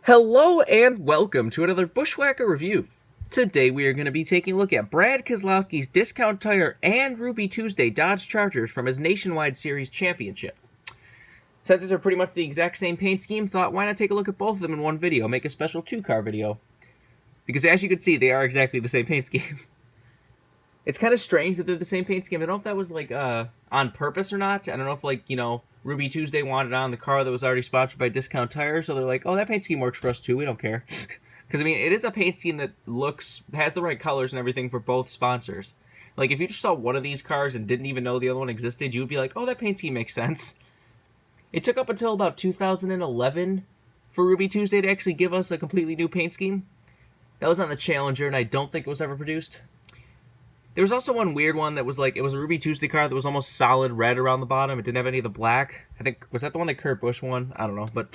Hello and welcome to another Bushwhacker review. Today we are going to be taking a look at Brad Keselowski's Discount Tire and Ruby Tuesday Dodge Chargers from his Nationwide Series Championship. Since these are pretty much the exact same paint scheme, thought why not take a look at both of them in one video, make a special two-car video. Because as you can see, they are exactly the same paint scheme. It's kind of strange that they're the same paint scheme. I don't know if that was like on purpose or not. I don't know if Ruby Tuesday wanted on the car that was already sponsored by Discount Tire, so they're like, oh, that paint scheme works for us too, we don't care. Because, it is a paint scheme that has the right colors and everything for both sponsors. Like, if you just saw one of these cars and didn't even know the other one existed, you would be like, oh, that paint scheme makes sense. It took up until about 2011 for Ruby Tuesday to actually give us a completely new paint scheme. That was on the Challenger, and I don't think it was ever produced. There was also one weird one that was like, it was a Ruby Tuesday car that was almost solid red around the bottom. It didn't have any of the black. I think, was that the one that Kurt Busch won? I don't know. But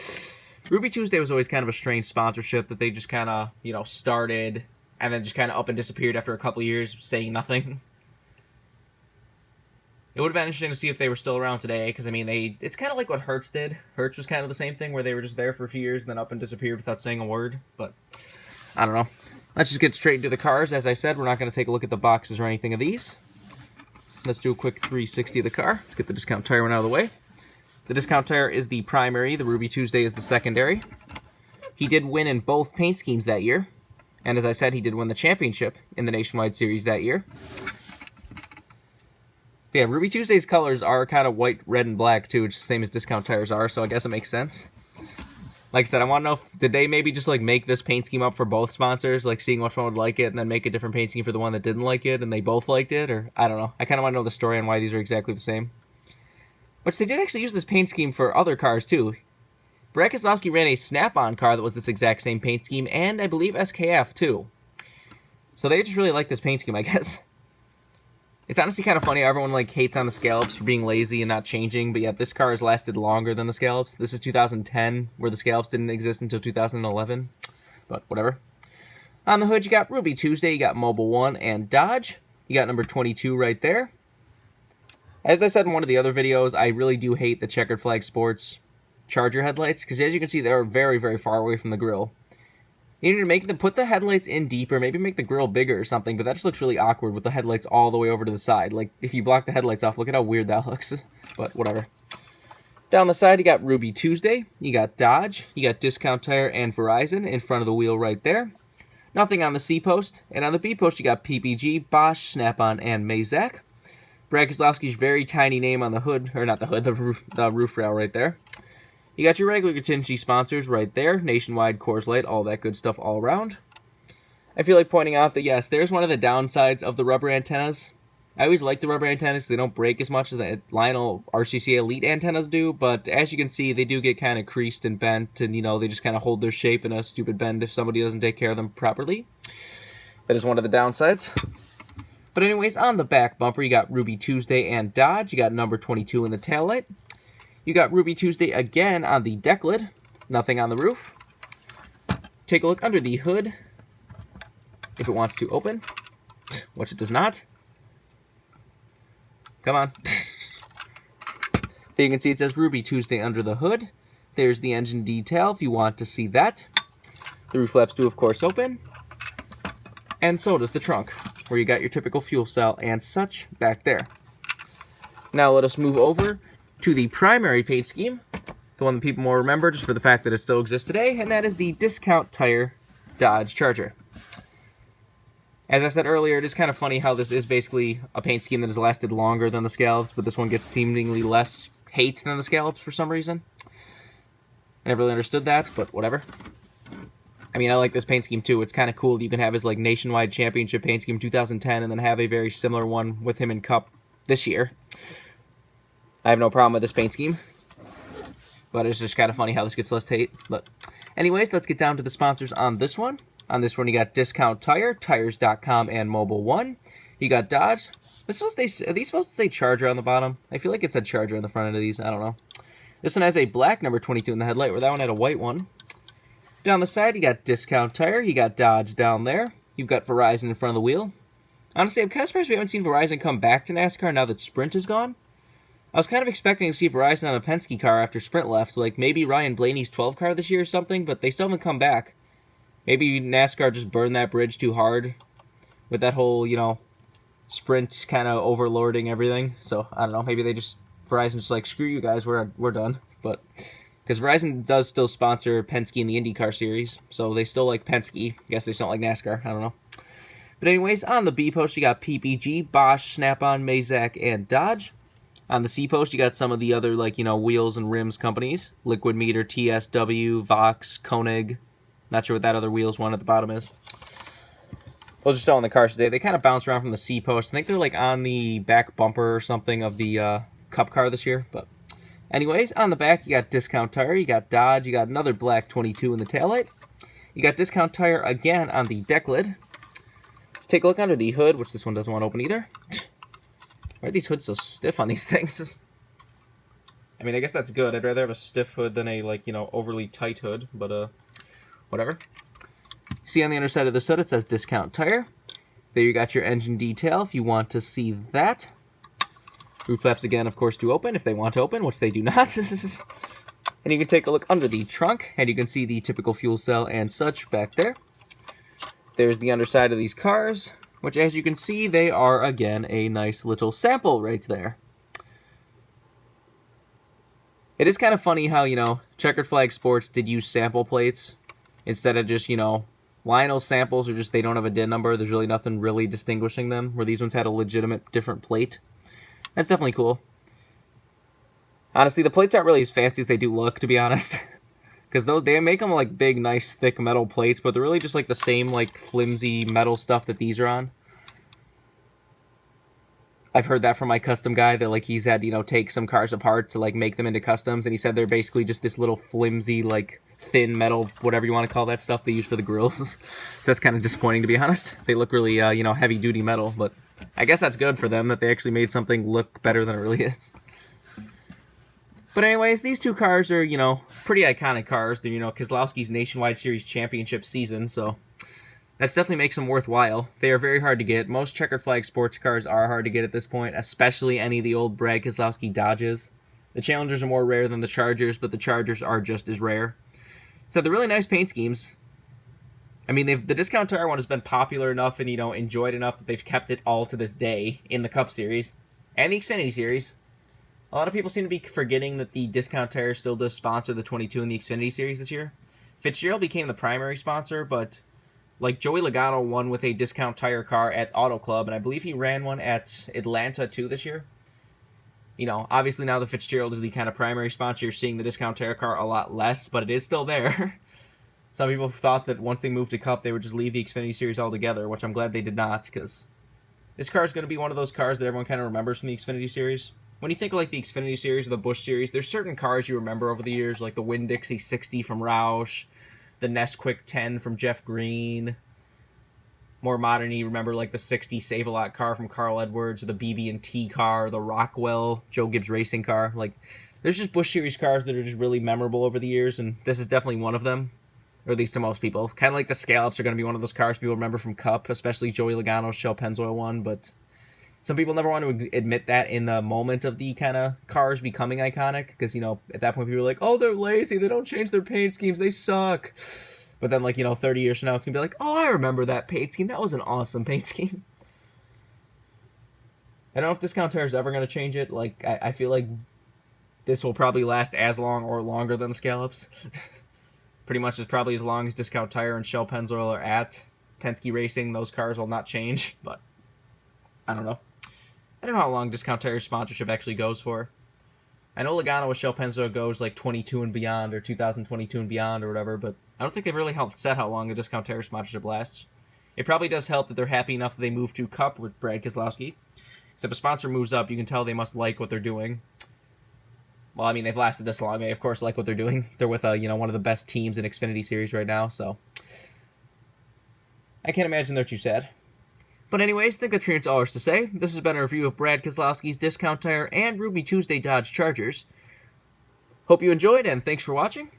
Ruby Tuesday was always kind of a strange sponsorship that they just kind of, started and then just kind of up and disappeared after a couple years saying nothing. It would have been interesting to see if they were still around today because, it's kind of like what Hertz did. Hertz was kind of the same thing where they were just there for a few years and then up and disappeared without saying a word. But I don't know. Let's just get straight into the cars. As I said, we're not going to take a look at the boxes or anything of these. Let's do a quick 360 of the car. Let's get the Discount Tire one out of the way. The Discount Tire is the primary. The Ruby Tuesday is the secondary. He did win in both paint schemes that year. And as I said, he did win the championship in the Nationwide Series that year. But yeah, Ruby Tuesday's colors are kind of white, red, and black too, which is the same as Discount Tires are, so I guess it makes sense. Like I said, I want to know, did they maybe just make this paint scheme up for both sponsors, seeing which one would like it, and then make a different paint scheme for the one that didn't like it, and they both liked it, or I don't know. I kind of want to know the story on why these are exactly the same. Which they did actually use this paint scheme for other cars too. Brad Keselowski ran a Snap-on car that was this exact same paint scheme, and I believe SKF too. So they just really like this paint scheme, I guess. It's honestly kind of funny. Everyone hates on the scallops for being lazy and not changing, but yet this car has lasted longer than the scallops. This is 2010, where the scallops didn't exist until 2011, but whatever. On the hood, you got Ruby Tuesday, you got Mobil 1 and Dodge. You got number 22 right there. As I said in one of the other videos, I really do hate the Checkered Flag Sports Charger headlights, because as you can see, they're very, very far away from the grill. You need to put the headlights in deeper, maybe make the grill bigger or something, but that just looks really awkward with the headlights all the way over to the side. If you block the headlights off, look at how weird that looks. But whatever. Down the side, you got Ruby Tuesday, you got Dodge, you got Discount Tire and Verizon in front of the wheel right there. Nothing on the C-post, and on the B-post, you got PPG, Bosch, Snap-on, and Mazak. Brad Keselowski's very tiny name on the hood, or not the hood, the roof rail right there. You got your regular contingency sponsors right there, Nationwide, Coors Light, all that good stuff all around. I feel like pointing out that, yes, there's one of the downsides of the rubber antennas. I always like the rubber antennas because they don't break as much as the Lionel RCCA Elite antennas do, but as you can see, they do get kind of creased and bent, and, they just kind of hold their shape in a stupid bend if somebody doesn't take care of them properly. That is one of the downsides. But anyways, on the back bumper, you got Ruby Tuesday and Dodge. You got number 22 in the taillight. You got Ruby Tuesday again on the deck lid. Nothing on the roof. Take a look under the hood. If it wants to open. Which it does not. Come on. There you can see it says Ruby Tuesday under the hood. There's the engine detail if you want to see that. The roof flaps do, of course, open. And so does the trunk, where you got your typical fuel cell and such back there. Now let us move over to the primary paint scheme, the one that people more remember just for the fact that it still exists today, and that is the Discount Tire Dodge Charger. As I said earlier, it is kind of funny how this is basically a paint scheme that has lasted longer than the scallops, but this one gets seemingly less hate than the scallops for some reason. I never really understood that, but whatever. I like this paint scheme too. It's kind of cool. You can have his Nationwide Championship paint scheme 2010 and then have a very similar one with him in Cup this year. I have no problem with this paint scheme, but it's just kind of funny how this gets less hate. But anyways, let's get down to the sponsors on this one. On this one, you got Discount Tire, Tires.com, and Mobil 1. You got Dodge. Are these supposed to say Charger on the bottom? I feel like it said Charger on the front end of these. I don't know. This one has a black number 22 in the headlight, where that one had a white one. Down the side, you got Discount Tire. You got Dodge down there. You've got Verizon in front of the wheel. Honestly, I'm kind of surprised we haven't seen Verizon come back to NASCAR now that Sprint is gone. I was kind of expecting to see Verizon on a Penske car after Sprint left, like maybe Ryan Blaney's 12 car this year or something, but they still haven't come back. Maybe NASCAR just burned that bridge too hard with that whole, Sprint kind of overlording everything. So, I don't know, maybe Verizon's just like, screw you guys, we're done. But, because Verizon does still sponsor Penske in the IndyCar series, so they still like Penske. I guess they still don't like NASCAR, I don't know. But anyways, on the B post, you got PPG, Bosch, Snap-on, Mazak, and Dodge. On the C post, you got some of the other, wheels and rims companies. Liquid Meter, TSW, Vox, Koenig. Not sure what that other wheels one at the bottom is. Those are still on the cars today. They kind of bounce around from the C post. I think they're, on the back bumper or something of the Cup car this year. But anyways, on the back, you got Discount Tire. You got Dodge. You got another black 22 in the taillight. You got Discount Tire again on the deck lid. Let's take a look under the hood, which this one doesn't want to open either. Why are these hoods so stiff on these things? I mean, I guess that's good. I'd rather have a stiff hood than a, overly tight hood, but, whatever. See on the underside of this hood, it says Discount Tire. There you got your engine detail if you want to see that. Roof flaps, again, of course, do open if they want to open, which they do not. And you can take a look under the trunk, and you can see the typical fuel cell and such back there. There's the underside of these cars, which, as you can see, they are, again, a nice little sample right there. It is kind of funny how, Checkered Flag Sports did use sample plates instead of just, Lionel's samples are just, they don't have a DIN number. There's really nothing really distinguishing them, where these ones had a legitimate different plate. That's definitely cool. Honestly, the plates aren't really as fancy as they do look, to be honest. Because they make them big, nice, thick metal plates, but they're really just the same, flimsy metal stuff that these are on. I've heard that from my custom guy, that, he's had, take some cars apart to, make them into customs, and he said they're basically just this little flimsy, thin metal, whatever you want to call that stuff they use for the grills. So that's kind of disappointing, to be honest. They look really, heavy-duty metal, but I guess that's good for them, that they actually made something look better than it really is. But anyways, these two cars are, pretty iconic cars. They're, Keselowski's Nationwide Series Championship season, so that definitely makes them worthwhile. They are very hard to get. Most Checkered Flag Sports cars are hard to get at this point, especially any of the old Brad Keselowski Dodges. The Challengers are more rare than the Chargers, but the Chargers are just as rare. So they're really nice paint schemes. I mean, the Discount Tire one has been popular enough and, enjoyed enough that they've kept it all to this day in the Cup Series and the Xfinity Series. A lot of people seem to be forgetting that the Discount Tire still does sponsor the 22 in the Xfinity Series this year. Fitzgerald became the primary sponsor, but Joey Logano won with a Discount Tire car at Auto Club, and I believe he ran one at Atlanta too this year. Obviously now the Fitzgerald is the kind of primary sponsor. You're seeing the Discount Tire car a lot less, but it is still there. Some people thought that once they moved to Cup, they would just leave the Xfinity Series altogether, which I'm glad they did not, because this car is going to be one of those cars that everyone kind of remembers from the Xfinity Series. When you think of the Xfinity Series or the Busch Series, there's certain cars you remember over the years, like the Winn-Dixie 60 from Roush, the Nesquik 10 from Jeff Green. More modern, you remember the 60 Save-A-Lot car from Carl Edwards, or the BB&T car, the Rockwell Joe Gibbs racing car. There's just Busch Series cars that are just really memorable over the years, and this is definitely one of them, or at least to most people. Kind of the Scallops are going to be one of those cars people remember from Cup, especially Joey Logano's Shell Pennzoil one, but some people never want to admit that in the moment of the kind of cars becoming iconic, because, at that point people are like, oh, they're lazy, they don't change their paint schemes, they suck. But then, 30 years from now, it's going to be like, oh, I remember that paint scheme, that was an awesome paint scheme. I don't know if Discount Tire is ever going to change it. I feel like this will probably last as long or longer than the Scallops. Pretty much probably as long as Discount Tire and Shell Pennzoil are at Penske Racing, those cars will not change, but I don't know. I don't know how long Discount Tire sponsorship actually goes for. I know Logano with Shell Pennzoil goes 22 and beyond, or 2022 and beyond, or whatever, but I don't think they've really set how long the Discount Tire sponsorship lasts. It probably does help that they're happy enough that they moved to Cup with Brad Keselowski. So if a sponsor moves up, you can tell they must like what they're doing. Well, I mean, they've lasted this long. They, of course, like what they're doing. They're with one of the best teams in Xfinity Series right now, so I can't imagine they're too sad. But anyways, I think that's pretty much all there's to say. This has been a review of Brad Keselowski's Discount Tire and Ruby Tuesday Dodge Chargers. Hope you enjoyed, and thanks for watching.